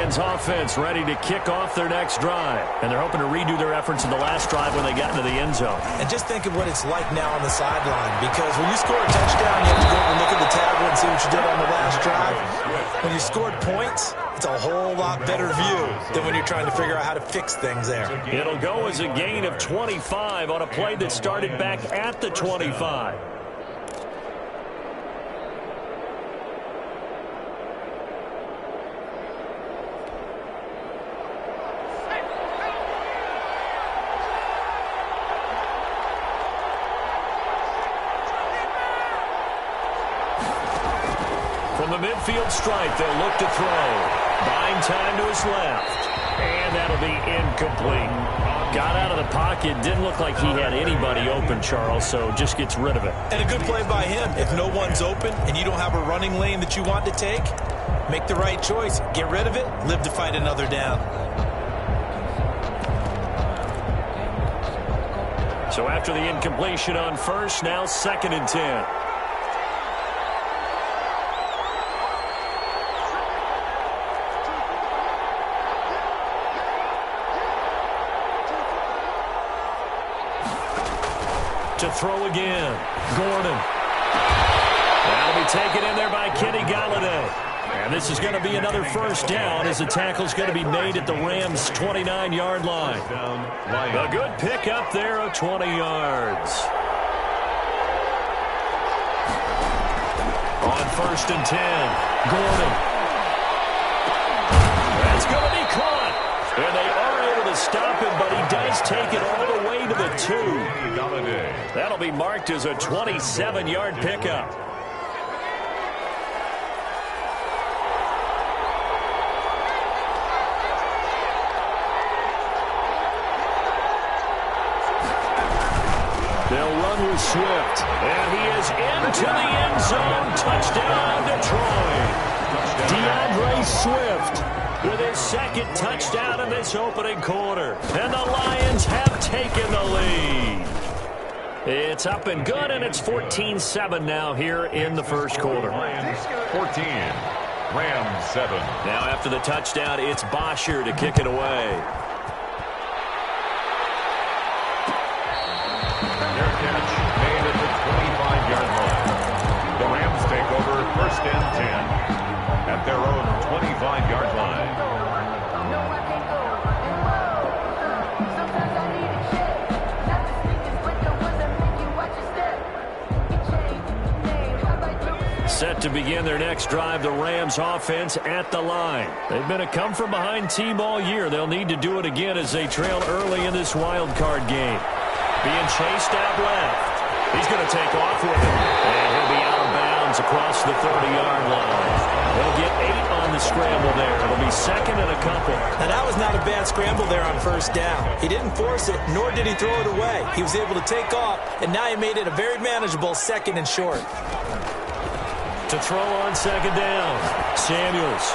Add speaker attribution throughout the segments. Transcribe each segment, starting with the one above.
Speaker 1: Lions offense ready to kick off their next drive. And they're hoping to redo their efforts in the last drive when they got into the end zone.
Speaker 2: And just think of what it's like now on the sideline, because when you score a touchdown, you have to go over and look at the tablet and see what you did on the last drive. When you scored points, it's a whole lot better view than when you're trying to figure out how to fix things there.
Speaker 1: It'll go as a gain of 25 on a play that started back at the 25. From the midfield stripe, they'll look to throw. Buying time to his left. And that'll be incomplete. Got out of the pocket. Didn't look like he had anybody open, Charles, so just gets rid of it.
Speaker 2: And a good play by him. If no one's open and you don't have a running lane that you want to take, make the right choice. Get rid of it. Live to fight another down.
Speaker 1: So after the incompletion on first, now 2nd and 10. To throw again. Gordon. That'll be taken in there by Kenny Golladay. And this is going to be another first down as the tackle's going to be made at the Rams' 29-yard line. A good pick up there of 20 yards. On 1st and 10, Gordon. That's going to be caught. And they are able to stop him, but he does take it all the way to the 2. That'll be marked as a 27-yard pickup. They'll run with Swift. And he is into the end zone. Touchdown, Detroit. DeAndre Swift with his 2nd touchdown in this opening quarter. And the Lions have taken the lead. It's up and good, and it's 14-7 now here in the first quarter.
Speaker 3: Lions 14, Rams 7.
Speaker 1: Now after the touchdown, it's Bosher to kick it away.
Speaker 3: Their catch made at the 25-yard line. The Rams take over 1st and 10 at their own 25-yard line.
Speaker 1: Set to begin their next drive, the Rams offense at the line. They've been a come-from-behind team all year. They'll need to do it again as they trail early in this wild card game. Being chased out left. He's going to take off with him. And he'll be out of bounds across the 30-yard line. They'll get 8 on the scramble there. It'll be 2nd and a couple.
Speaker 2: Now, that was not a bad scramble there on 1st down. He didn't force it, nor did he throw it away. He was able to take off, and now he made it a very manageable 2nd and short.
Speaker 1: To throw on 2nd down, Samuels.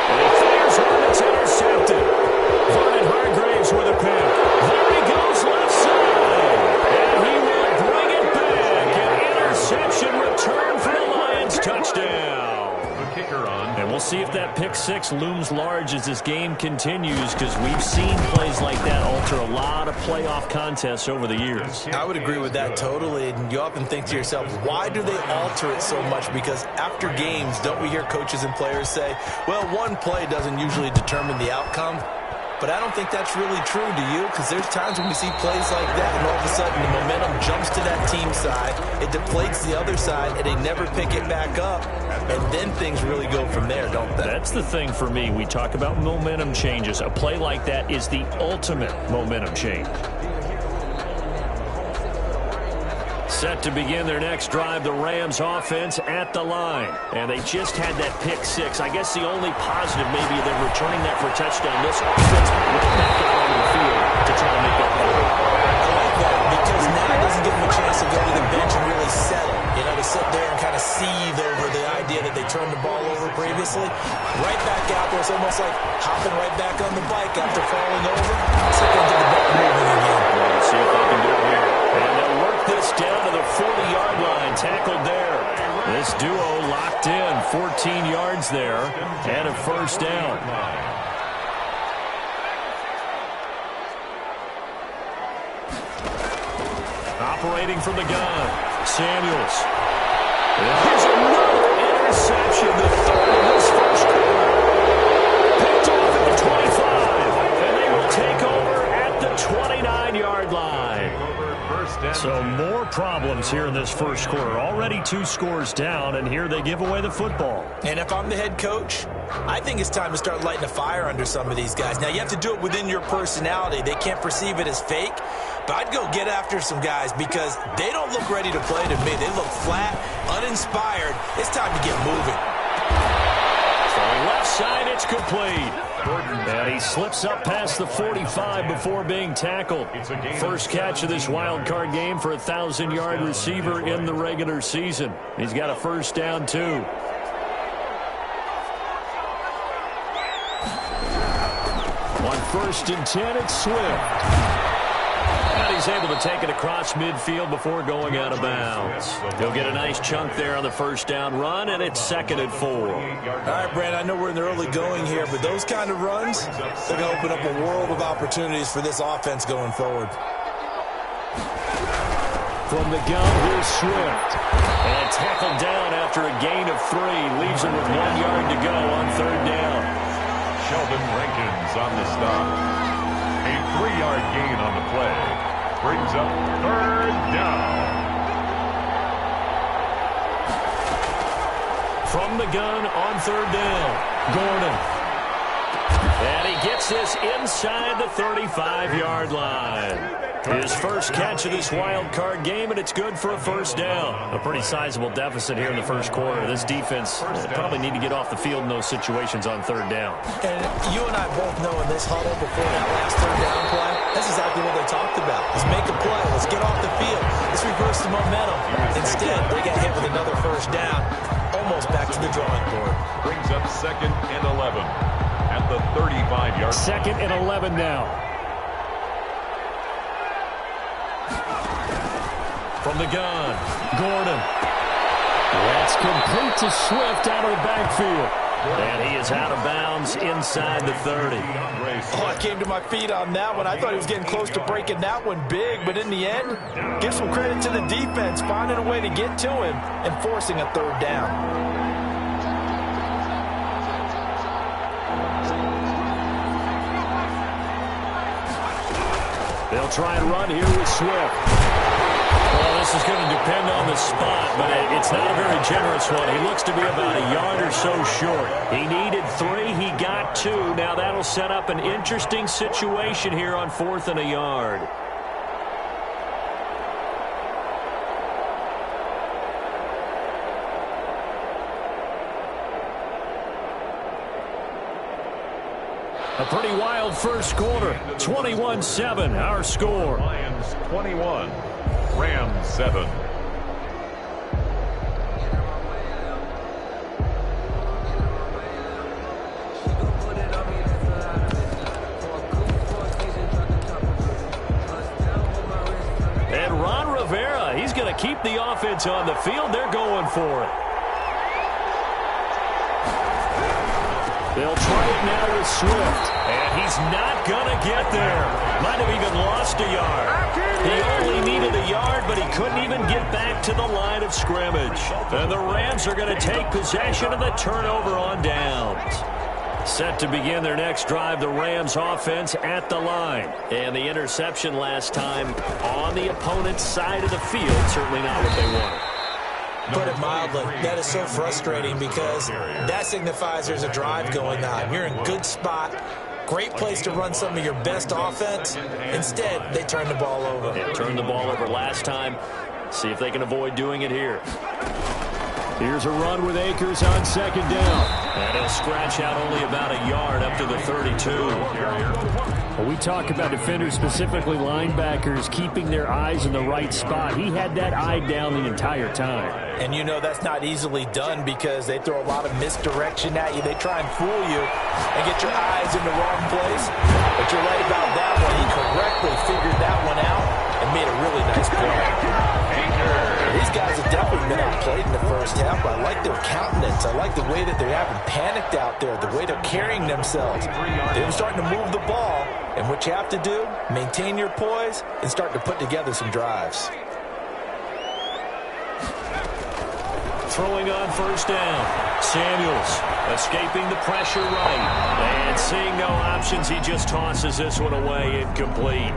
Speaker 1: And he fires one, it's intercepted. Vernon Hargreaves with a pick. There he goes left side. And he will bring it back. An interception return for the Lions. Touchdown.
Speaker 3: The kicker on.
Speaker 1: And we'll see if that pick 6 looms large as this game continues, because we've seen plays like that alter a lot of playoff contests over the years.
Speaker 2: I would agree with that totally. And you often think to yourself, why do they alter it so much? Because after games, don't we hear coaches and players say, well, one play doesn't usually determine the outcome? But I don't think that's really true, do you? Because there's times when we see plays like that, and all of a sudden the momentum jumps to that team side, it deflates the other side, and they never pick it back up. And then things really go from there, don't they?
Speaker 1: That's the thing for me. We talk about momentum changes. A play like that is the ultimate momentum change. Set to begin their next drive, the Rams offense at the line. And they just had that pick 6. I guess the only positive maybe they're returning that for a touchdown. This offense will back out on the field to try to make that play.
Speaker 2: I like that because now it doesn't give them a chance to go to the bench and really settle. You know, to sit there and kind of seethe over the idea that they turned the ball over previously. Right back out there. It's almost like hopping right back on the bike after falling over. Let's get into the ball moving again.
Speaker 1: Let's see if they can do it here. And they'll work this down to the 40-yard line. Tackled there. This duo locked in gained 14 yards there and a first down. Operating from the gun, Samuels. Here's another interception, the third of this first quarter. Picked off at the 25, and they will take over at the 29-yard line. So more problems here in this first quarter. Already 2 scores down, and here they give away the football.
Speaker 2: And if I'm the head coach, I think it's time to start lighting a fire under some of these guys. Now, you have to do it within your personality. They can't perceive it as fake. But I'd go get after some guys because they don't look ready to play to me. They look flat, uninspired. It's time to get moving.
Speaker 1: From left side, it's complete. And he slips up past the 45 before being tackled. First catch of this wild card game for a 1,000-yard receiver in the regular season. He's got a first down, too. On 1st and 10, it's Swift. And he's able to take it across midfield before going out of bounds. He'll get a nice chunk there on the first down run, and it's 2nd and 4.
Speaker 2: All right, Brad, I know we're in the early going here, but those kind of runs, they're going to open up a world of opportunities for this offense going forward.
Speaker 1: From the gun, here's Swift. And tackled down after a gain of 3. Leaves him with 1 yard to go on 3rd down.
Speaker 3: Sheldon Rankins on the stop. A 3-yard gain on the play. Brings up 3rd down.
Speaker 1: From the gun on 3rd down, Gordon. And he gets this inside the 35-yard line. His first catch of this wild card game, and it's good for a first down. A pretty sizable deficit here in the first quarter. This defense probably need to get off the field in those situations on 3rd down.
Speaker 2: And you and I both know in this huddle before that last 3rd down play, that's exactly what they talked about. Let's make a play. Let's get off the field. Let's reverse the momentum. Instead, they got hit with another first down, almost back to the drawing board.
Speaker 3: Brings up 2nd and 11 at the 35-yard line.
Speaker 1: 2nd and 11 now. From the gun, Gordon. That's complete to Swift out of the backfield. And he is out of bounds inside the 30.
Speaker 2: Oh, I came to my feet on that one. I thought he was getting close to breaking that one big, but in the end, give some credit to the defense, finding a way to get to him and forcing a 3rd down.
Speaker 1: They'll try and run here with Swift. Well, this is going to depend on the spot, but it's not a very generous one. He looks to be about a yard or so short. He needed 3. He got 2. Now that'll set up an interesting situation here on 4th and a yard. A pretty wild first quarter. 21-7, our score.
Speaker 3: Lions 21, Rams 7.
Speaker 1: And Ron Rivera, he's going to keep the offense on the field. They're going for it. They'll try it now with Swift. And he's not going to get there. Might have even lost a yard. He only needed a yard, but he couldn't even get back to the line of scrimmage. And the Rams are going to take possession of the turnover on downs. Set to begin their next drive, the Rams offense at the line. And the interception last time on the opponent's side of the field. Certainly not what they wanted.
Speaker 2: Put it mildly, that is so frustrating because that signifies there's a drive going on. You're in good spot. Great place to run some of your best offense. Instead, they turn the ball over.
Speaker 1: They turned the ball over last time. See if they can avoid doing it here. Here's a run with Akers on 2nd down. And he'll scratch out only about a yard up to the 32. Well, we talk about defenders, specifically linebackers, keeping their eyes in the right spot. He had that eye down the entire time.
Speaker 2: And you know that's not easily done because they throw a lot of misdirection at you. They try and fool you and get your eyes in the wrong place. But you're right about that one. He correctly figured that one out and made a really nice play. These guys have definitely been outplayed in the first half, but I like their countenance. I like the way that they're having panicked out there, the way they're carrying themselves. They're starting to move the ball, and what you have to do, maintain your poise and start to put together some drives.
Speaker 1: Throwing on first down. Samuels escaping the pressure right. And seeing no options, he just tosses this one away, incomplete.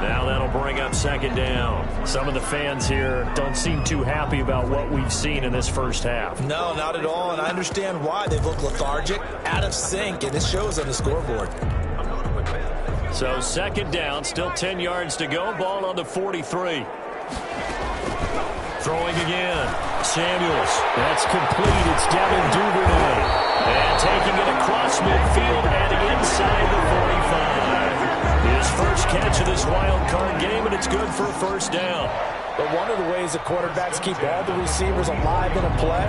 Speaker 1: Now that'll bring up second down. Some of the fans here don't seem too happy about what we've seen in this first half.
Speaker 2: No, not at all, and I understand why. They've looked lethargic, out of sync, and it shows on the scoreboard.
Speaker 1: So second down, still 10 yards to go. Ball on the 43. Throwing again. Samuels. That's complete. It's Devin Duvernay. And taking it across midfield and inside the 45. His first catch of this wild card game, and it's good for a first down.
Speaker 2: But one of the ways the quarterbacks keep all the receivers alive in a play,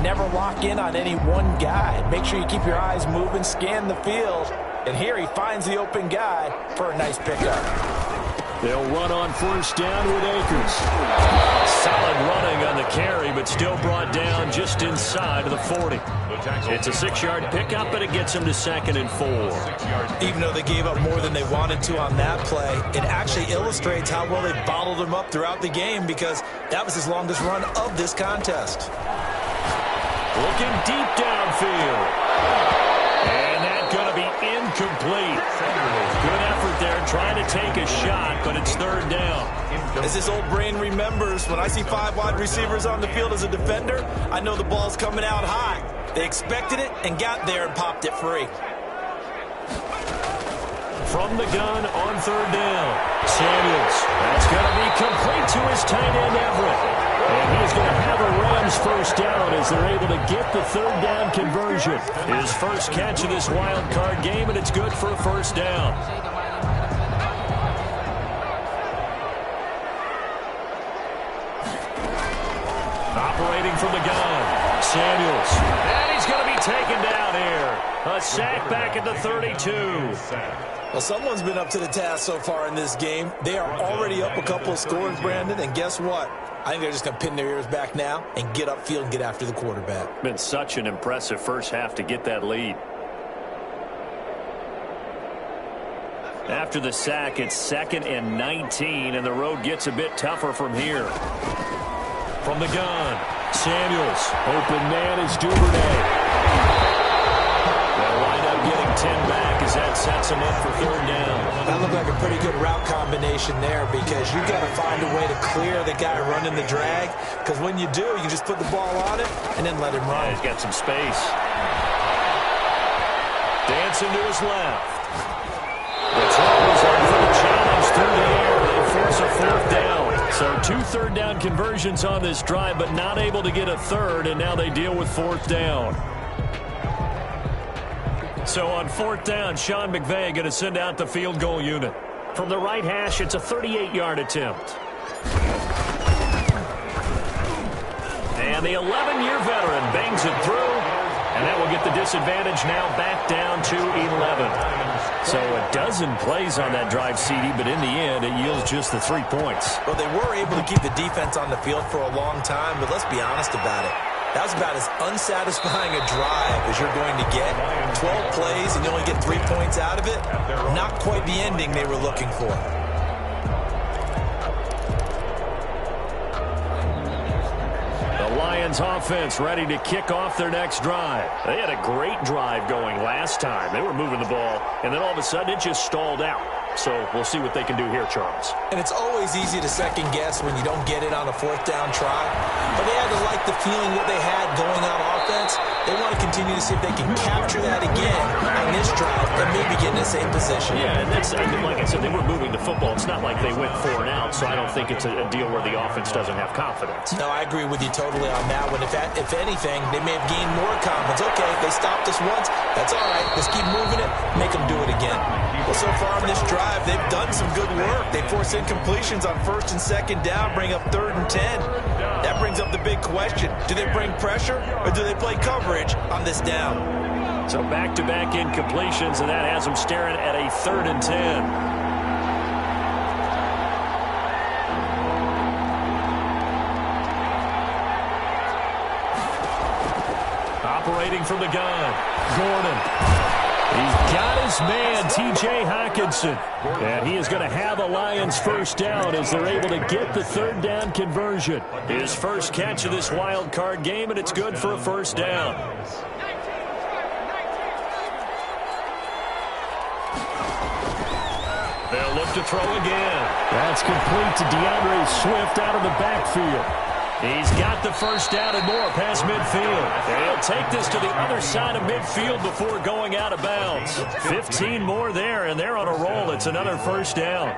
Speaker 2: never lock in on any one guy. Make sure you keep your eyes moving, scan the field. And here he finds the open guy for a nice pickup.
Speaker 1: They'll run on first down with Akers. Solid running on the carry, but still brought down just inside of the 40. It's a 6-yard pickup, and it gets him to 2nd and 4.
Speaker 2: Even though they gave up more than they wanted to on that play, it actually illustrates how well they bottled him up throughout the game, because that was his longest run of this contest.
Speaker 1: Looking deep downfield. And that's going to be incomplete. Good effort there trying to take a shot, but it's third down.
Speaker 2: As this old brain remembers, when I see 5 wide receivers on the field as a defender, I know the ball's coming out high. They expected it and got there and popped it free.
Speaker 1: From the gun on third down, Samuels. That's going to be complete to his tight end, Everett. And he's going to have a Rams first down as they're able to get the third down conversion. His first catch of this wild card game, and it's good for a first down. Operating from the gun, Samuels. And he's going to be taken down here. A sack back at the 32.
Speaker 2: Well, someone's been up to the task so far in this game. They are already up a couple of scores, Brandon, and guess what? I think they're just going to pin their ears back now and get upfield and get after the quarterback.
Speaker 1: Been such an impressive first half to get that lead. After the sack, it's 2nd and 19, and the road gets a bit tougher from here. From the gun, Samuels. Open man is Duvernay. They'll wind up getting 10 back as that sets him up for third down.
Speaker 2: That looked like a pretty good route combination there, because you've got to find a way to clear the guy running the drag, because when you do, you just put the ball on it and then let him run.
Speaker 1: Yeah, he's got some space. Dancing to his left. The throws are for the challenge through the air. They force a fourth down. So 2 third down conversions on this drive, but not able to get a third, and now they deal with fourth down. So on fourth down, Sean McVay going to send out the field goal unit. From the right hash, it's a 38-yard attempt. And the 11-year veteran bangs it through, and that will get the disadvantage now back down to 11. So a dozen plays on that drive, CD, but in the end, it yields just the 3 points.
Speaker 2: Well, they were able to keep the defense on the field for a long time, but let's be honest about it. That was about as unsatisfying a drive as you're going to get. 12 plays and you only get 3 points out of it. Not quite the ending they were looking for.
Speaker 1: The Lions offense ready to kick off their next drive. They had a great drive going last time. They were moving the ball, and then all of a sudden it just stalled out. So we'll see what they can do here, Charles.
Speaker 2: And it's always easy to second guess when you don't get it on a fourth down try. But they had to like the feeling that they had going on offense. They want to continue to see if they can capture that again on this drive and maybe get in the same position.
Speaker 1: Yeah, and that's, like I said, they were moving the football. It's not like they went 4 and out, so I don't think it's a deal where the offense doesn't have confidence.
Speaker 2: No, I agree with you totally on that one. If anything, they may have gained more confidence. Okay, they stopped us once. That's all right. Let's keep moving it. Make them do it again. Well, so far on this drive, they've done some good work. They force incompletions on first and second down, bring up 3rd and 10. That brings up the big question. Do they bring pressure or do they play coverage on this down?
Speaker 1: So back-to-back incompletions, and that has them staring at a 3rd and 10. Operating from the gun, Gordon. He's got his man, T.J. Hockenson. And he is going to have a Lions first down as they're able to get the third down conversion. His first catch of this wild card game, and it's good for a first down. They'll look to throw again. That's complete to DeAndre Swift out of the backfield. He's got the first down and more past midfield. And he'll take this to the other side of midfield before going out of bounds. 15 more there, and they're on a roll. It's another first down.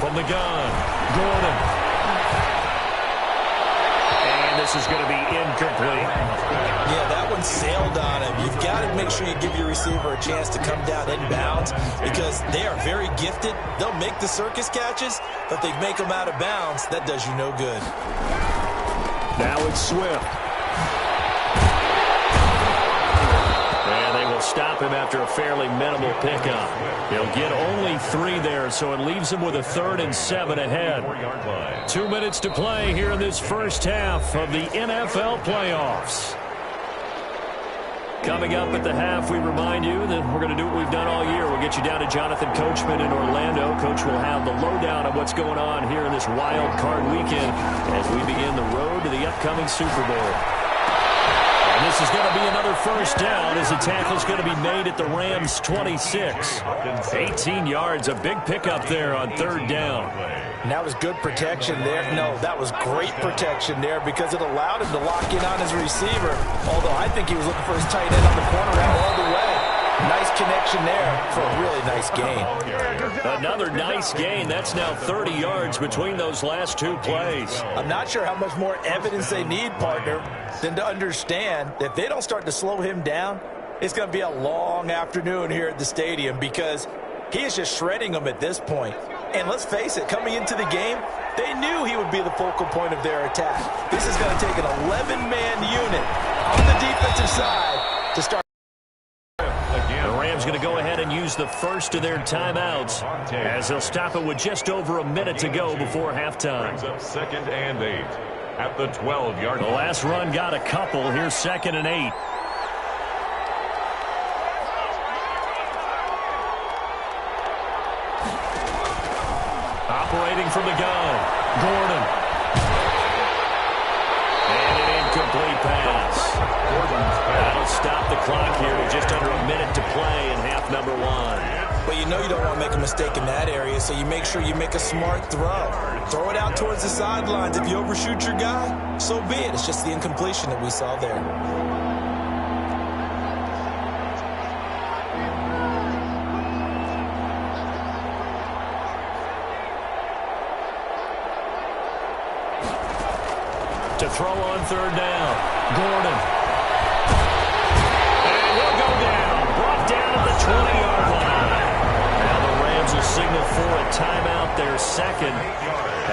Speaker 1: From the gun, Gordon. This is going to be incomplete.
Speaker 2: Yeah, that one sailed on him. You've got to make sure you give your receiver a chance to come down inbounds because they are very gifted. They'll make the circus catches, but they make them out of bounds. That does you no good.
Speaker 1: Now it's Swift. And they will stop him after a fairly minimal pickup. He'll get only 3 there, so it leaves him with a 3rd and 7 ahead. 2 minutes to play here in this first half of the NFL playoffs. Coming up at the half, we remind you that we're going to do what we've done all year. We'll get you down to Jonathan Coachman in Orlando. Coach will have the lowdown of what's going on here in this wild card weekend as we begin the road to the upcoming Super Bowl. And this is going to be another first down as the tackle's going to be made at the Rams' 26. 18 yards, a big pickup there on 3rd down.
Speaker 2: And that was good protection there. No, that was great protection there because it allowed him to lock in on his receiver. Although I think he was looking for his tight end on the corner route all the way. Nice connection there for a really nice gain.
Speaker 1: Another nice gain. That's now 30 yards between those last 2 plays.
Speaker 2: I'm not sure how much more evidence they need, partner, than to understand that if they don't start to slow him down, it's going to be a long afternoon here at the stadium because he is just shredding them at this point. And let's face it, coming into the game, they knew he would be the focal point of their attack. This is going to take an 11-man unit on the defensive side to start.
Speaker 1: The Rams going to go ahead and use the first of their timeouts as they'll stop it with just over a minute to go before halftime.
Speaker 3: Brings up 2nd and 8 at the 12-yard line.
Speaker 1: The last run got a couple. Here's 2nd and 8. Operating from the gun, Gordon. And an incomplete pass. That'll stop the clock here with just under a minute to play in half number 1.
Speaker 2: Well, you know you don't want to make a mistake in that area, so you make sure you make a smart throw. Throw it out towards the sidelines. If you overshoot your guy, so be it. It's just the incompletion that we saw there.
Speaker 1: To throw on 3rd down, Gordon. And he'll go down. Brought down at the 20-yard line. Now the Rams will signal for a timeout, their 2nd,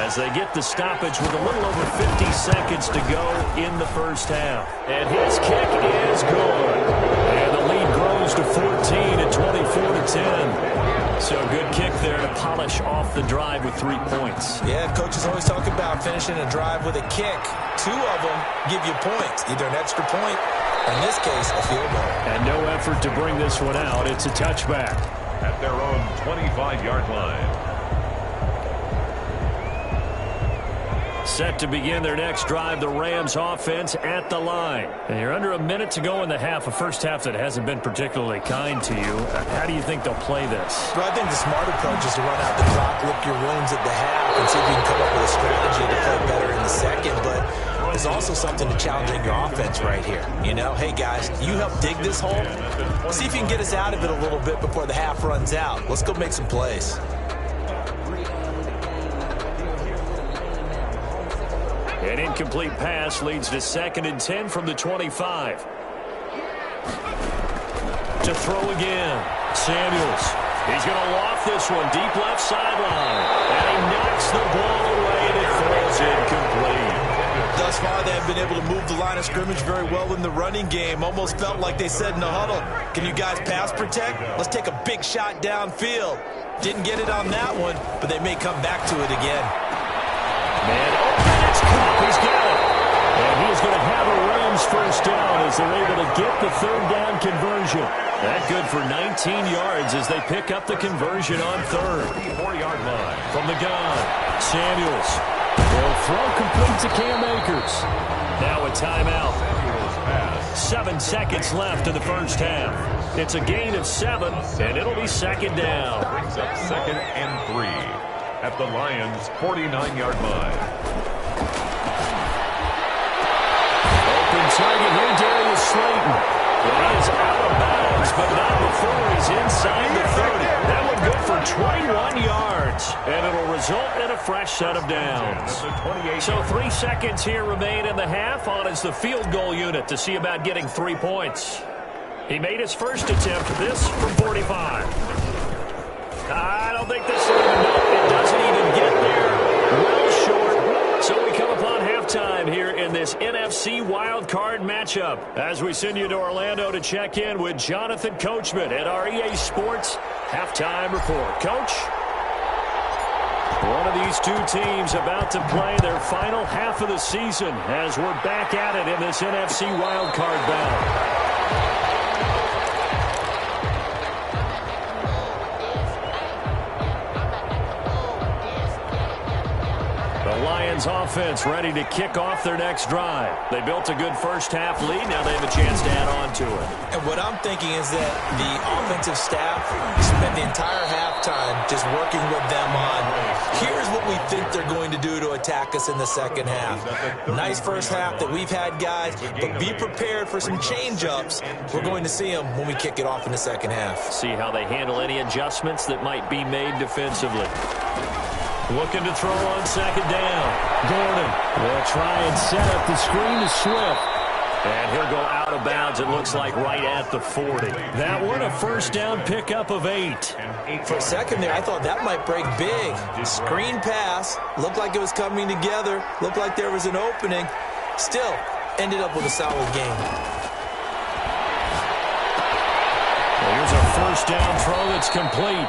Speaker 1: as they get the stoppage with a little over 50 seconds to go in the first half. And his kick is good. And the lead grows to 14 at 24-10. So good kick there to polish off the drive with 3 points.
Speaker 2: Yeah, coaches always talk about finishing a drive with a kick. 2 of them give you points, either an extra point, or in this case, a field goal.
Speaker 1: And no effort to bring this one out. It's a touchback.
Speaker 3: At their own 25-yard line.
Speaker 1: Set to begin their next drive, the Rams offense at the line. And you're under a minute to go in the half, a first half that hasn't been particularly kind to you. How do you think they'll play this?
Speaker 2: Well, I think the smart approach is to run out the clock, lick your wounds at the half, and see if you can come up with a strategy to play better in the second. But there's also something to challenging your offense right here. You know, hey, guys, you help dig this hole. See if you can get us out of it a little bit before the half runs out. Let's go make some plays.
Speaker 1: An incomplete pass leads to 2nd and 10 from the 25. To throw again, Samuels. He's going to loft this one deep left sideline. And he knocks the ball away and it falls incomplete.
Speaker 2: Thus thus far, they have been able to move the line of scrimmage very well in the running game. Almost felt like they said in the huddle, can you guys pass protect? Let's take a big shot downfield. Didn't get it on that one, but they may come back to it again.
Speaker 1: Man, open, it's Kupp. He's got it. And he's going to have a Rams first down as they're able to get the third down conversion. That good for 19 yards as they pick up the conversion on third.
Speaker 3: 34-yard line.
Speaker 1: From the gun, Samuels. They'll throw complete to Cam Akers. Now a timeout. 7 seconds left in the first half. It's a gain of 7, and it'll be second down.
Speaker 3: Brings up 2nd and 3 at the Lions' 49-yard line.
Speaker 1: Open target here, Darius Slayton. He is out of bounds, but not before he's inside the 30. That one good for 21 yards, and it'll result in a fresh set of downs. So 3 seconds here remain in the half on as the field goal unit to see about getting 3 points. He made his first attempt, this from 45. I don't think this will even know. It doesn't even get there. Well short. So we come upon halftime here in this NFC wildcard matchup as we send you to Orlando to check in with Jonathan Coachman at our EA Sports Halftime Report. Coach? One of these two teams about to play their final half of the season as we're back at it in this NFC wildcard battle. Offense ready to kick off their next drive. They built a good first half lead. Now they have a chance to add on to it.
Speaker 2: And what I'm thinking is that the offensive staff spent the entire halftime just working with them on here's what we think they're going to do to attack us in the second half. Nice first half that we've had, guys, but be prepared for some change-ups. We're going to see them when we kick it off in the second half.
Speaker 1: See how they handle any adjustments that might be made defensively. Looking to throw on second down. Gordon will try and set up the screen to Swift. And he'll go out of bounds, it looks like, right at the 40. That one a first down pickup of 8.
Speaker 2: For a second there, I thought that might break big. Screen pass. Looked like it was coming together. Looked like there was an opening. Still, ended up with a solid game.
Speaker 1: Here's a first down throw that's complete.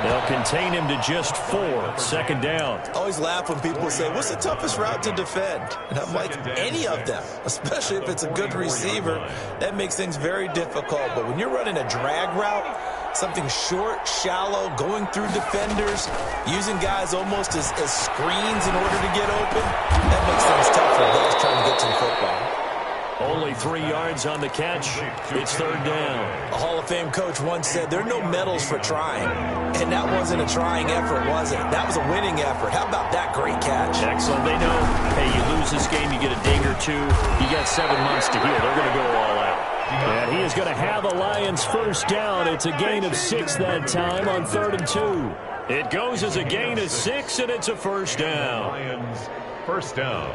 Speaker 1: They'll contain him to just 4. Second down.
Speaker 2: I always laugh when people say, what's the toughest route to defend? And I'm like, any of them, especially if it's a good receiver. That makes things very difficult. But when you're running a drag route, something short, shallow, going through defenders, using guys almost as screens in order to get open, that makes things tough for guys trying to get to the football.
Speaker 1: Only 3 yards on the catch. It's third down.
Speaker 2: A Hall of Fame coach once said, there are no medals for trying. And that wasn't a trying effort, was it? That was a winning effort. How about that great catch?
Speaker 1: Excellent. They know, hey, you lose this game, you get a ding or two. You got 7 months to heal. They're going to go all out. And he is going to have the Lions first down. It's a gain of 6 that time on 3rd and 2. It goes as a gain of 6, and it's a first down.
Speaker 3: Lions first down.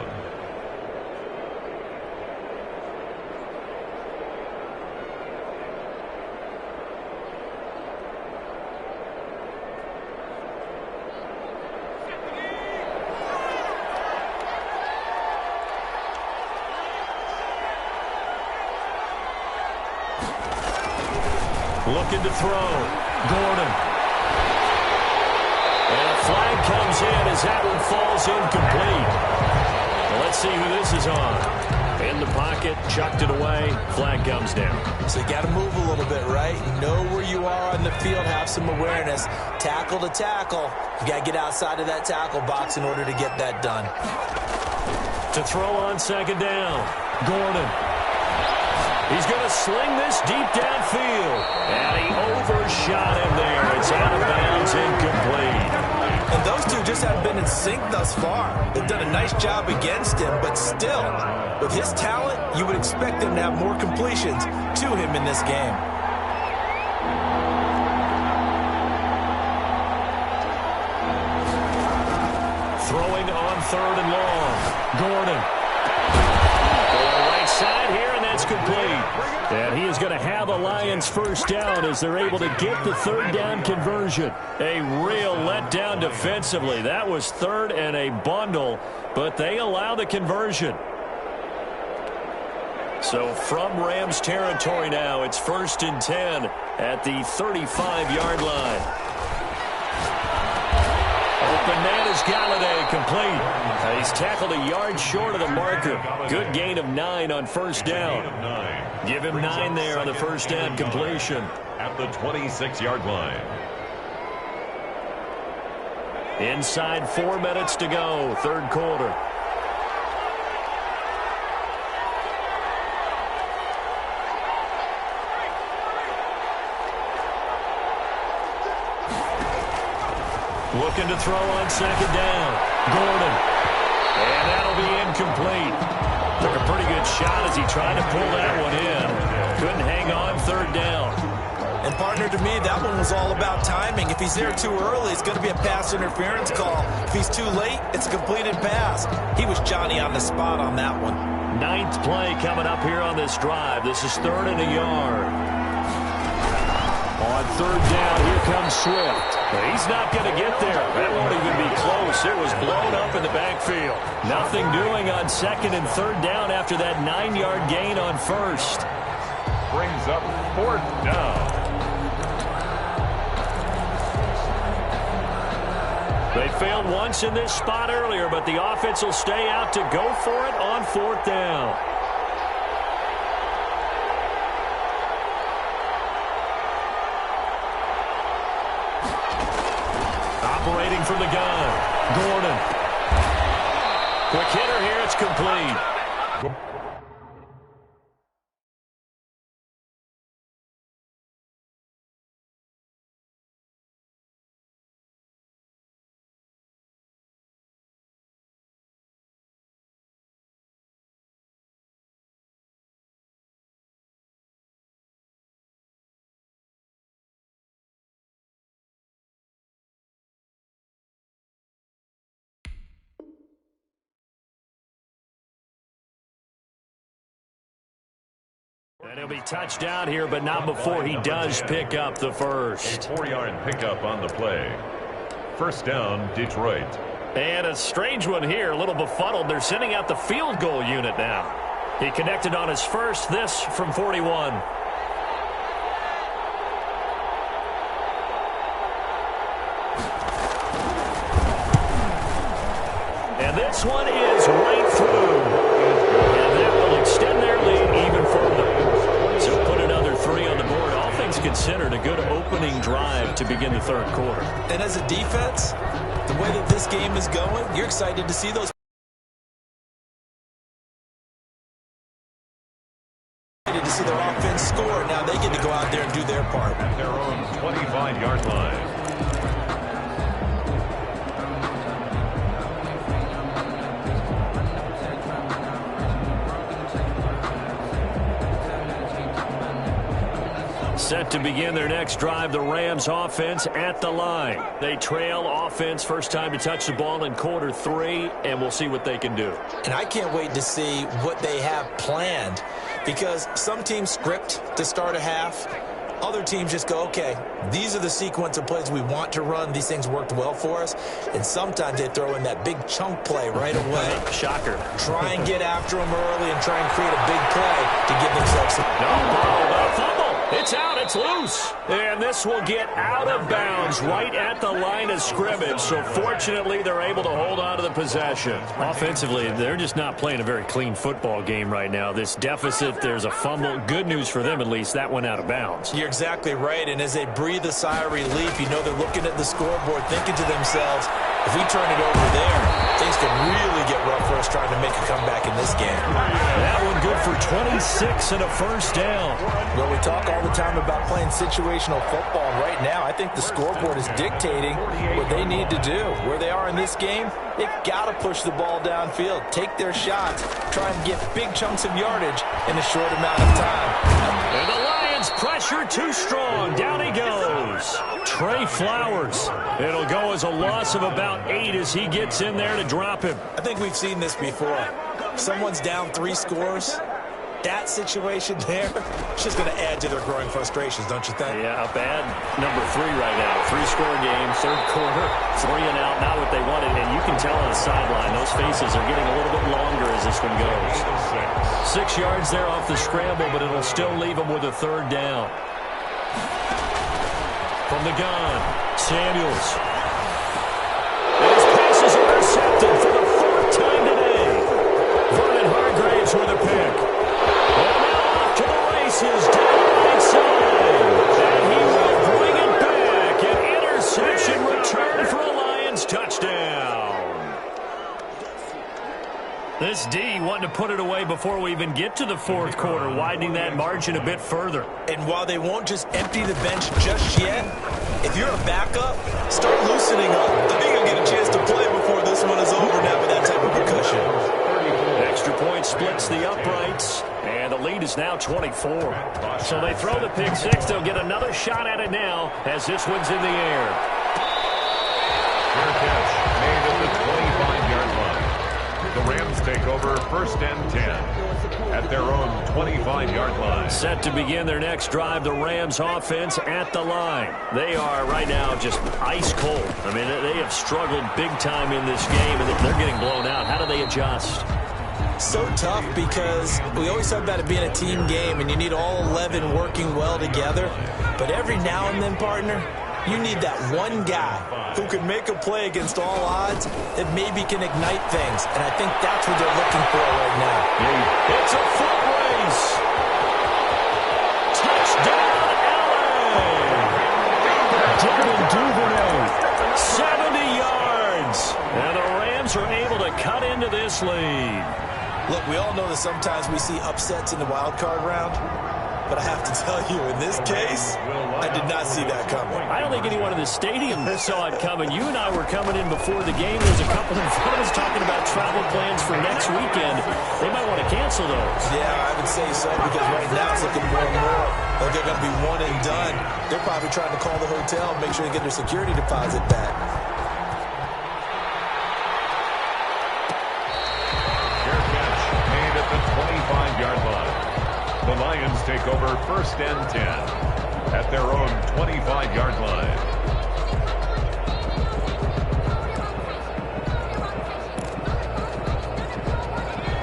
Speaker 1: Looking to throw. Gordon. And a flag comes in as that one falls incomplete. Well, let's see who this is on. In the pocket, chucked it away. Flag comes down.
Speaker 2: So you got to move a little bit, right? Know where you are on the field, have some awareness. Tackle to tackle. You got to get outside of that tackle box in order to get that done.
Speaker 1: To throw on second down. Gordon. He's going to sling this deep downfield. And he overshot him there. It's out of bounds, incomplete.
Speaker 2: And those two just haven't been in sync thus far. They've done a nice job against him, but still, with his talent, you would expect them to have more completions to him in this game.
Speaker 1: Throwing on 3rd and long. Gordon. Right side here, and that's complete. And he is going to have a Lions first down as they're able to get the third down conversion. A real letdown defensively. That was 3rd and a bundle, but they allow the conversion. So from Rams territory now, it's 1st and 10 at the 35-yard line. Open man is Galladay, complete. He's tackled a yard short of the marker. Good gain of 9 on 1st down. Give him 9 there on the 1st down completion.
Speaker 3: At the 26-yard line.
Speaker 1: Inside 4 minutes to go, 3rd quarter. Looking to throw on 2nd down. Gordon. And that'll be incomplete. Took a pretty good shot as he tried to pull that one in. Couldn't hang on 3rd down.
Speaker 2: And partner, to me, that one was all about timing. If he's there too early, it's going to be a pass interference call. If he's too late, it's a completed pass. He was Johnny on the spot on that one.
Speaker 1: 9th play coming up here on this drive. This is 3rd and a yard. On 3rd down, here comes Swift. He's not going to get there. That won't even be close. It was blown up in the backfield. Nothing doing on 2nd and 3rd down after that 9-yard gain on 1st.
Speaker 3: Brings up 4th down.
Speaker 1: They failed once in this spot earlier, but the offense will stay out to go for it on 4th down. Operating from the gun, Gordon. Quick hitter here, it's complete. And he'll be touched down here, but not before he does pick up the first.
Speaker 3: A 4-yard pickup on the play. 1st down, Detroit.
Speaker 1: And a strange one here, a little befuddled. They're sending out the field goal unit now. He connected on his first, this from 41. And this one is right through. And that will extend their lead even further. So put another 3 on the board. All things considered, a good opening drive to begin the 3rd quarter.
Speaker 2: And as a defense, the way that this game is going, you're excited to see those. Excited to see their offense score. Now they get to go out there and do their part.
Speaker 3: At their own 25-yard line.
Speaker 1: Set to begin their next drive, the Rams offense at the line. They trail offense, first time to touch the ball in quarter 3, and we'll see what they can do.
Speaker 2: And I can't wait to see what they have planned, because some teams script to start a half. Other teams just go, okay, these are the sequence of plays we want to run. These things worked well for us. And sometimes they throw in that big chunk play right away.
Speaker 1: Shocker.
Speaker 2: Try and get after them early and try and create a big play to give themselves some.
Speaker 1: No, fumble. It's out. It's loose. And this will get out of bounds right at the line of scrimmage. So fortunately, they're able to hold on to the possession. Offensively, they're just not playing a very clean football game right now. This deficit, there's a fumble. Good news for them, at least. That went out of bounds.
Speaker 2: You're exactly right. And as they breathe a sigh of relief, you know they're looking at the scoreboard, thinking to themselves, if we turn it over there, things could really get rough for us trying to make a comeback in this game.
Speaker 1: That one good for 26 and a first down.
Speaker 2: Well, we talk all the time about playing situational football. Right now, I think the scoreboard is dictating what they need to do. Where they are in this game, they've got to push the ball downfield, take their shots, try and get big chunks of yardage in a short amount of time.
Speaker 1: And the Lions pressure too strong. Down he goes. Trey Flowers. It'll go as a loss of about 8 as he gets in there to drop him.
Speaker 2: I think we've seen this before. Someone's down 3 scores. that situation there, it's just going to add to their growing frustrations, don't you think?
Speaker 1: Yeah, a bad number 3 right now. 3-score game, third quarter, 3 and out, not what they wanted. And you can tell on the sideline, those faces are getting a little bit longer as this one goes. 6 yards there off the scramble, but it'll still leave them with a third down. From the gun, Samuels. And his pass is intercepted for the 4th time today. Vernon Hargreaves with a pick. And now off to the races down the right side. And he will bring it back. An interception return for a Lions touchdown. This D wanting to put it away before we even get to the 4th quarter, widening that margin a bit further.
Speaker 2: And while they won't just empty the bench just yet, if you're a backup, start loosening up. I think you'll get a chance to play before this one is over now with that type of percussion.
Speaker 1: Extra point splits the uprights, and the lead is now 24. So they throw the pick 6. They'll get another shot at it now as this one's in the air.
Speaker 3: Fair catch made at the 25-yard line. The Rams take over 1st and 10 at their own 25-yard line.
Speaker 1: Set to begin their next drive, the Rams offense at the line. They are right now just ice cold. I mean, they have struggled big time in this game, and they're getting blown out. How do they adjust?
Speaker 2: So tough because we always talk about it being a team game, and you need all 11 working well together. But every now and then, partner, you need that one guy who can make a play against all odds that maybe can ignite things. And I think that's what they're looking for right now.
Speaker 1: It's a foot race. Touchdown, LA. Devin Duvernay, 70 yards. And the Rams are able to cut into this lead.
Speaker 2: Look, we all know that sometimes we see upsets in the wild card round. But I have to tell you, in this case, I did not see that coming.
Speaker 1: I don't think anyone in the stadium saw it coming. You and I were coming in before the game. There's a couple in front of us talking about travel plans for next weekend. They might want to cancel those.
Speaker 2: Yeah, I would say so, because right now it's looking more and more like they're going to be one and done. They're probably trying to call the hotel and make sure they get their security deposit back.
Speaker 3: Fair catch made at the 25-yard line. The Lions take over 1st and 10 at their own 25-yard line.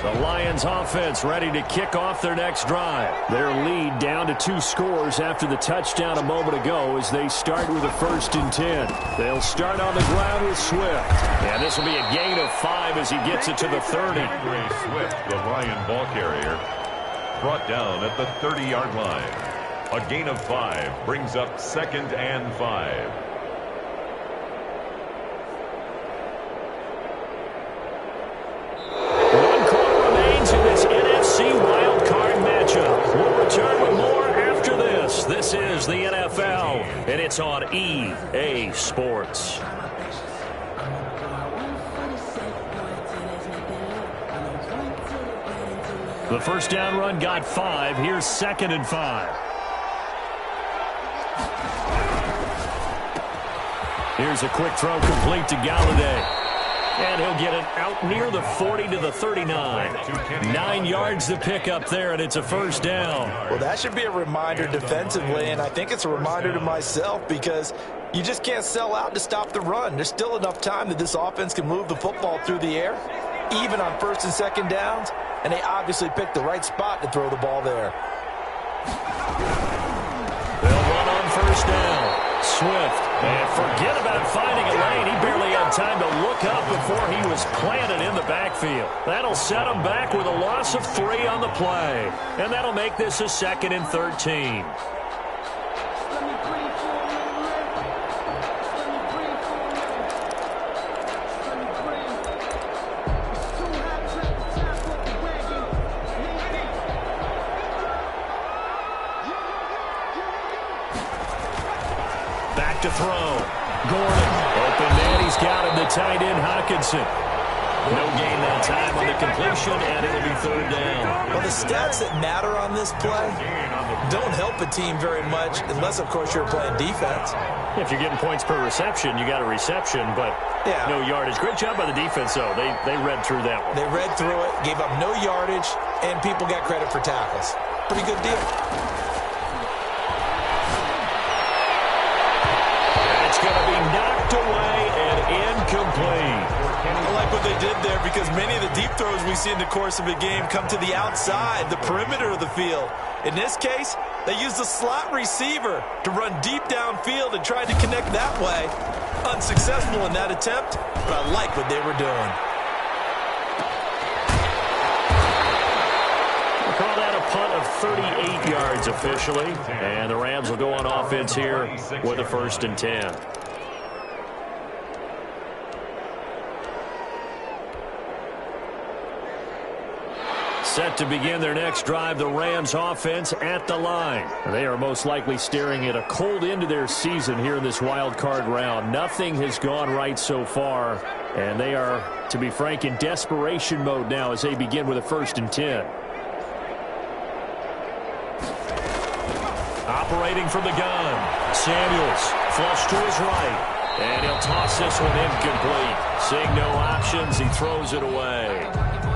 Speaker 1: The Lions offense ready to kick off their next drive. Their lead down to 2 scores after the touchdown a moment ago as they start with a 1st and 10. They'll start on the ground with Swift. And this will be a gain of 5 as he gets it to the 30.
Speaker 3: Ray Swift, the Lion ball carrier, brought down at the 30-yard line. A gain of 5 brings up 2nd and 5.
Speaker 1: One quarter remains in this NFC wildcard matchup. We'll return with more after this. This is the NFL, and it's on EA Sports. The first down run got 5. Here's 2nd and 5. Here's a quick throw complete to Galladay. And he'll get it out near the 40 to the 39. 9 yards to pick up there, and it's a first down.
Speaker 2: Well, that should be a reminder defensively, and I think it's a reminder to myself because you just can't sell out to stop the run. There's still enough time that this offense can move the football through the air, even on 1st and 2nd downs. And they obviously picked the right spot to throw the ball there.
Speaker 1: They'll run on 1st down. Swift. And forget about finding a lane. He barely had time to look up before he was planted in the backfield. That'll set him back with a loss of 3 on the play. And that'll make this a 2nd and 13. To throw. Gordon. Open man. He's got him. The tight end, Hockenson. No gain that time on the completion, and it'll be third down.
Speaker 2: Well, the stats that matter on this play don't help a team very much unless, of course, you're playing defense.
Speaker 1: If you're getting points per reception, you got a reception, but no yardage. Great job by the defense, though. They read through that one.
Speaker 2: They read through it, gave up no yardage, and people got credit for tackles. Pretty good deal.
Speaker 1: It's going to be knocked away and incomplete.
Speaker 2: I like what they did there because many of the deep throws we see in the course of a game come to the outside, the perimeter of the field. In this case, they used the slot receiver to run deep downfield and tried to connect that way. Unsuccessful in that attempt, but I like what they were doing.
Speaker 1: We'll call that a punt of 38 yards officially, and the Rams will go on offense here with a 1st and 10. Set to begin their next drive, the Rams offense at the line. They are most likely staring at a cold end to their season here in this wild card round. Nothing has gone right so far, and they are, to be frank, in desperation mode now as they begin with a 1st and 10. Operating from the gun, Samuels flush to his right, and he'll toss this one incomplete. Seeing no options, he throws it away.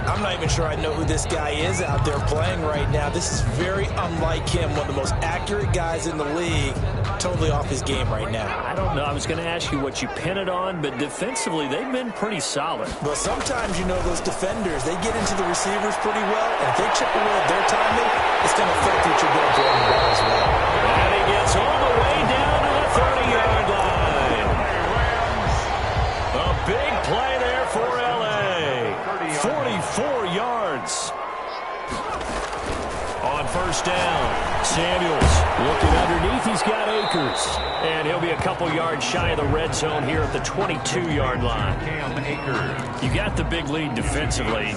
Speaker 2: I'm not even sure I know who this guy is out there playing right now. This is very unlike him, one of the most accurate guys in the league. Totally off his game right now.
Speaker 1: I don't know. I was going to ask you what you pin it on, but defensively, they've been pretty solid.
Speaker 2: Well, sometimes, those defenders, they get into the receivers pretty well, and if they chip away at their timing, it's going to affect what you're doing for the ball as well.
Speaker 1: And he gets all the way down to the 30-yard line. A big play there for L.A. 44 yards. On 1st down, Samuels looking underneath. He's got Akers. And he'll be a couple yards shy of the red zone here at the 22-yard line. You got the big lead defensively,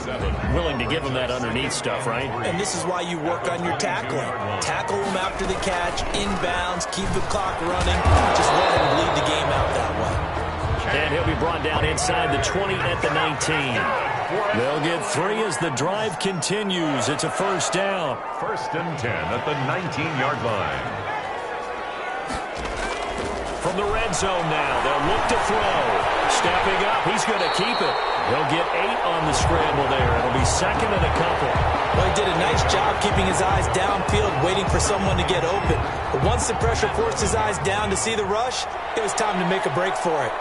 Speaker 1: willing to give him that underneath stuff, right?
Speaker 2: And this is why you work on your tackling. Tackle him after the catch, inbounds, keep the clock running. Just let him bleed the game out that way.
Speaker 1: And he'll be brought down inside the 20 at the 19. They'll get 3 as the drive continues. It's a 1st down.
Speaker 3: 1st and 10 at the 19-yard line.
Speaker 1: From the red zone now, they'll look to throw. Stepping up, he's going to keep it. He'll get 8 on the scramble there. It'll be 2nd and a couple.
Speaker 2: Well, he did a nice job keeping his eyes downfield, waiting for someone to get open. But once the pressure forced his eyes down to see the rush, it was time to make a break for it.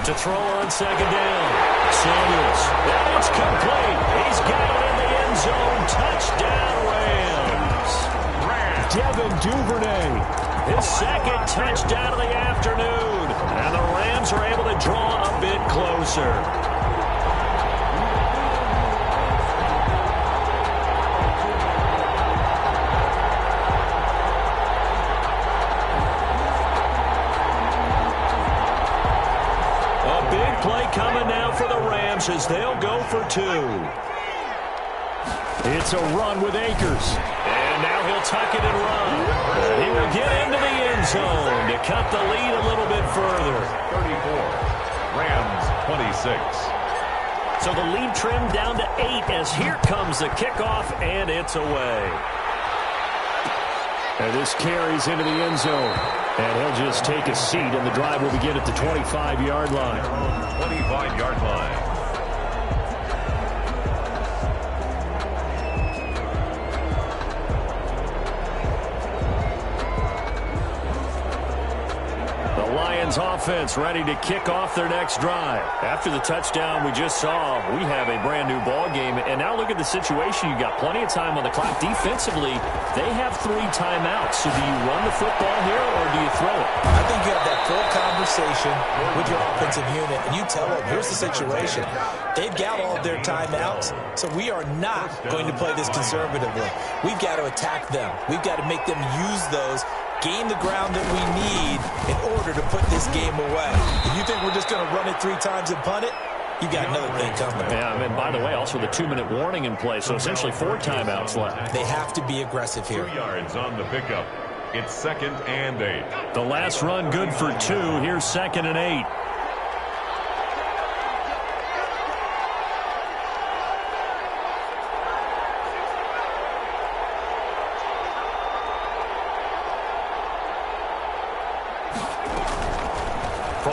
Speaker 1: To throw on 2nd down, Samuels. And it's complete. He's got it in the end zone. Touchdown, Rams. Devin Duvernay, his 2nd touchdown of the afternoon. And the Rams are able to draw a bit closer. Play coming now for the Rams as they'll go for 2. It's a run with Akers. And now he'll tuck it and run. He will get into the end zone to cut the lead a little bit further.
Speaker 3: 34. Rams 26.
Speaker 1: So the lead trimmed down to 8 as here comes the kickoff, and it's away. And this carries into the end zone. And he'll just take a seat, and the drive will begin at the 25-yard line.
Speaker 3: 25-yard line.
Speaker 1: The Lions offense ready to kick off their next drive. After the touchdown we just saw, we have a brand new ball game. And now look at the situation. You got plenty of time on the clock. Defensively, they have 3 timeouts. So do you run the football here or do you throw it?
Speaker 2: I think you have that full conversation with your offensive unit, and you tell them, here's the situation. They've got all of their timeouts, so we are not going to play this conservatively. We've got to attack them. We've got to make them use those, gain the ground that we need in order to put this game away. If you think we're just going to run it 3 times and punt it, you got another thing coming.
Speaker 1: Yeah, and by the way, also the 2-minute warning in play, so essentially 4 timeouts left.
Speaker 2: They have to be aggressive here.
Speaker 3: 2 yards on the pickup. It's 2nd and 8.
Speaker 1: The last run good for 2. Here's 2nd and 8.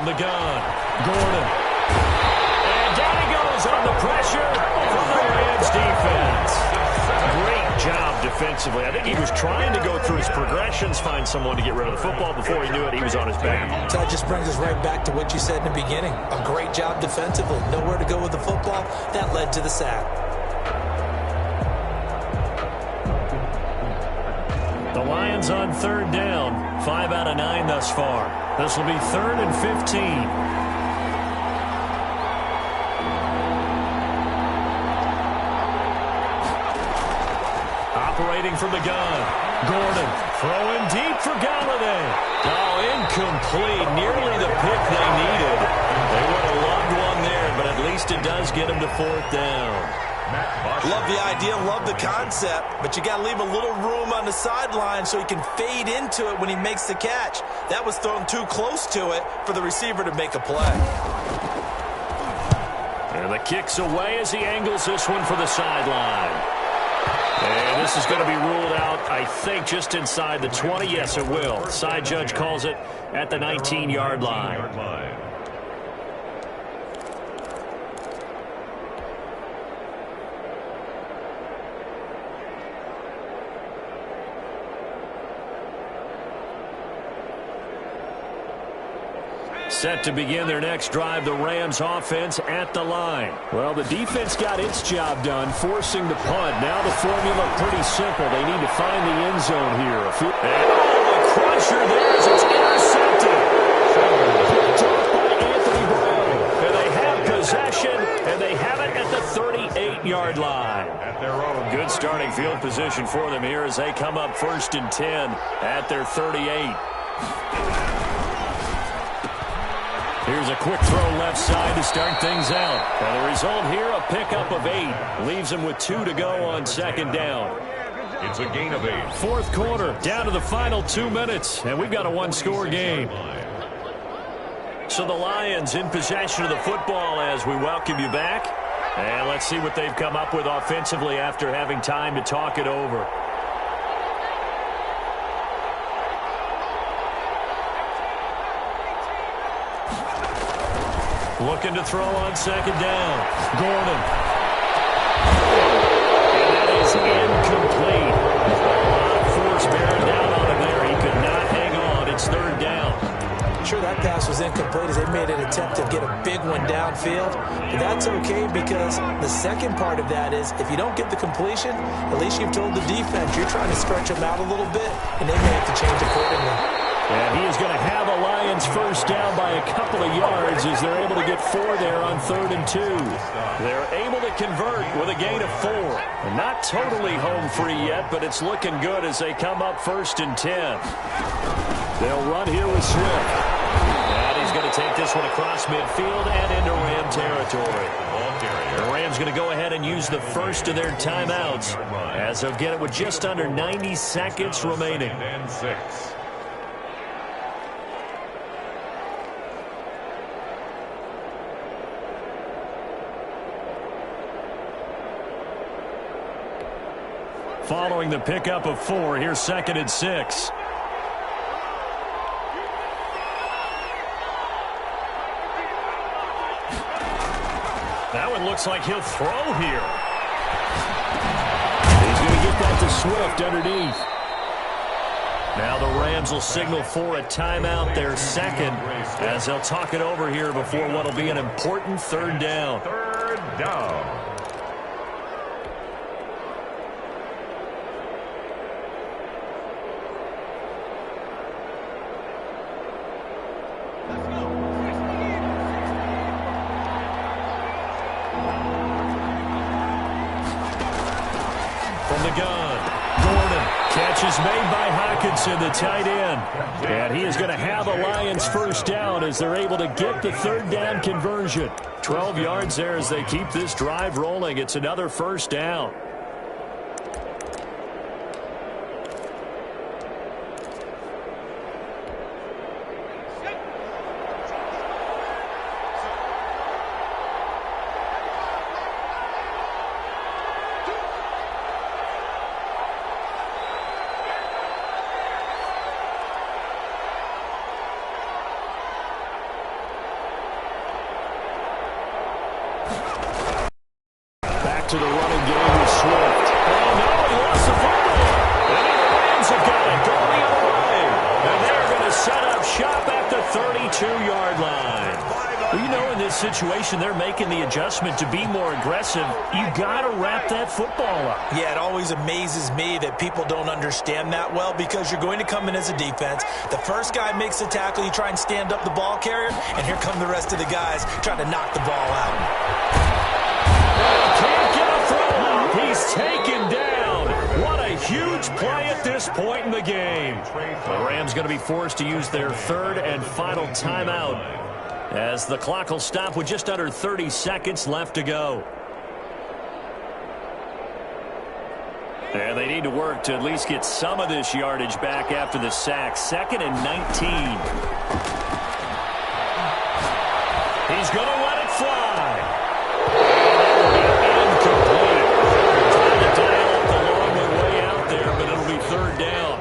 Speaker 1: the gun. Gordon. And down he goes on the pressure from the Rams defense. Great job defensively. I think he was trying to go through his progressions, find someone to get rid of the football. Before he knew it, he was on his back.
Speaker 2: So that just brings us right back to what you said in the beginning. A great job defensively. Nowhere to go with the football. That led to the sack.
Speaker 1: The Lions on third down. 5 out of 9 thus far. This will be 3rd and 15. Operating from the gun. Gordon throwing deep for Galladay. Oh, incomplete. Nearly the pick they needed. They would have loved one there, but at least it does get them to 4th down.
Speaker 2: Love the idea, love the concept, but you got to leave a little room on the sideline so he can fade into it when he makes the catch. That was thrown too close to it for the receiver to make a play.
Speaker 1: And the kick's away as he angles this one for the sideline. And this is going to be ruled out, I think, just inside the 20. Yes, it will. Side judge calls it at the 19-yard line. Set to begin their next drive, the Rams offense at the line. Well, the defense got its job done, forcing the punt. Now the formula pretty simple. They need to find the end zone here. And the crusher there as it's intercepted. Picked off by Anthony Brown. And they have possession, and they have it at the 38-yard line.
Speaker 3: At their own.
Speaker 1: Good starting field position for them here as they come up 1st and 10 at their 38. Here's a quick throw left side to start things out. And the result here, a pickup of 8. Leaves them with 2 to go on 2nd down.
Speaker 3: It's a gain of 8.
Speaker 1: 4th quarter, down to the final 2 minutes. And we've got a one-score game. So the Lions in possession of the football as we welcome you back. And let's see what they've come up with offensively after having time to talk it over. Looking to throw on 2nd down. Gordon. And that is incomplete. A lot of force bearing down on him there. He could not hang on. It's 3rd down.
Speaker 2: Sure, that pass was incomplete as they made an attempt to get a big one downfield. But that's okay because the second part of that is if you don't get the completion, at least you've told the defense you're trying to stretch them out a little bit, and they may have to change accordingly.
Speaker 1: And he is going to have a Lions 1st down by a couple of yards as they're able to get 4 there on 3rd and 2. They're able to convert with a gain of 4. And not totally home free yet, but it's looking good as they come up 1st and 10. They'll run here with Swift. And he's going to take this one across midfield and into Ram territory. The Rams going to go ahead and use the first of their timeouts as they'll get it with just under 90 seconds remaining.
Speaker 3: And 6.
Speaker 1: Following the pickup of 4, here's 2nd and 6. That one looks like he'll throw here. He's going to get that to Swift underneath. Now the Rams will signal for a timeout, their 2nd, as they'll talk it over here before what will be an important 3rd down.
Speaker 3: 3rd down.
Speaker 1: From the gun, Gordon. Catch is made by Hockenson, the tight end. And he is going to have a Lions 1st down as they're able to get the 3rd down conversion. 12 yards there as they keep this drive rolling. It's another 1st down. situation they're making the adjustment to be more aggressive, you got to wrap that football up.
Speaker 2: Yeah, it always amazes me that people don't understand that well, because you're going to come in as a defense. The first guy makes the tackle, you try and stand up the ball carrier, and here come the rest of the guys trying to knock the ball out.
Speaker 1: Can't get a throw up. He's taken down. What a huge play at this point in the game. The Rams going to be forced to use their third and final timeout, as the clock will stop with just under 30 seconds left to go. And they need to work to at least get some of this yardage back after the sack. 2nd and 19. He's going to let it fly. Incomplete. Trying to dial up the long way out there, but it'll be 3rd down.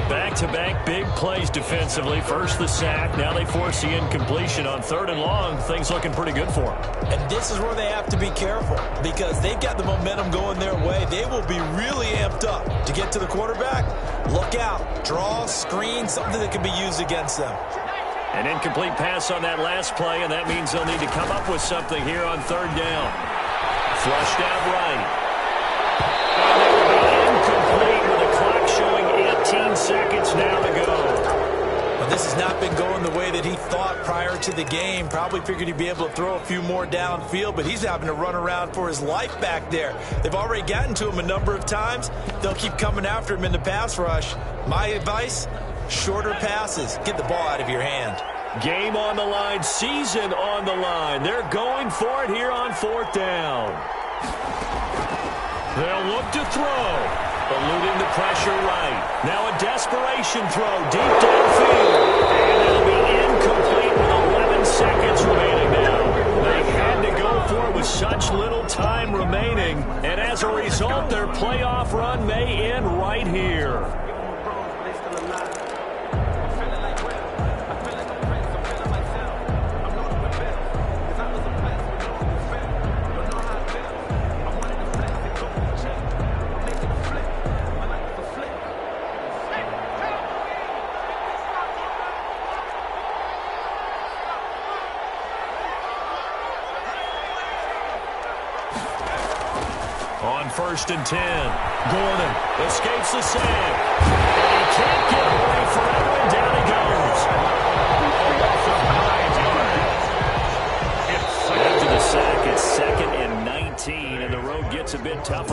Speaker 1: Back-to-back big plays defensively. First the sack. Now they force the incompletion on 3rd and long. Things looking pretty good for them.
Speaker 2: And this is where they have to be careful, because they've got the momentum going their way. They will be really amped up to get to the quarterback. Look out. Draw, screen, something that can be used against them.
Speaker 1: An incomplete pass on that last play, and that means they'll need to come up with something here on 3rd down. Flushed out right. And they will be incomplete with the clock showing 18 seconds now to go.
Speaker 2: But this has not been going the way that he thought prior to the game. Probably figured he'd be able to throw a few more downfield, but he's having to run around for his life back there. They've already gotten to him a number of times. They'll keep coming after him in the pass rush. My advice, shorter passes. Get the ball out of your hand.
Speaker 1: Game on the line, season on the line. They're going for it here on 4th down. They'll look to throw. Eluding the pressure right. Now a desperation throw deep downfield. And it'll be incomplete with 11 seconds remaining now. They had to go for it with such little time remaining. And as a result, their playoff run may end right here. On 1st and 10, Gordon escapes the sack. And he can't get away forever, and down he goes. After the sack, it's 2nd and 19, and the road gets a bit tougher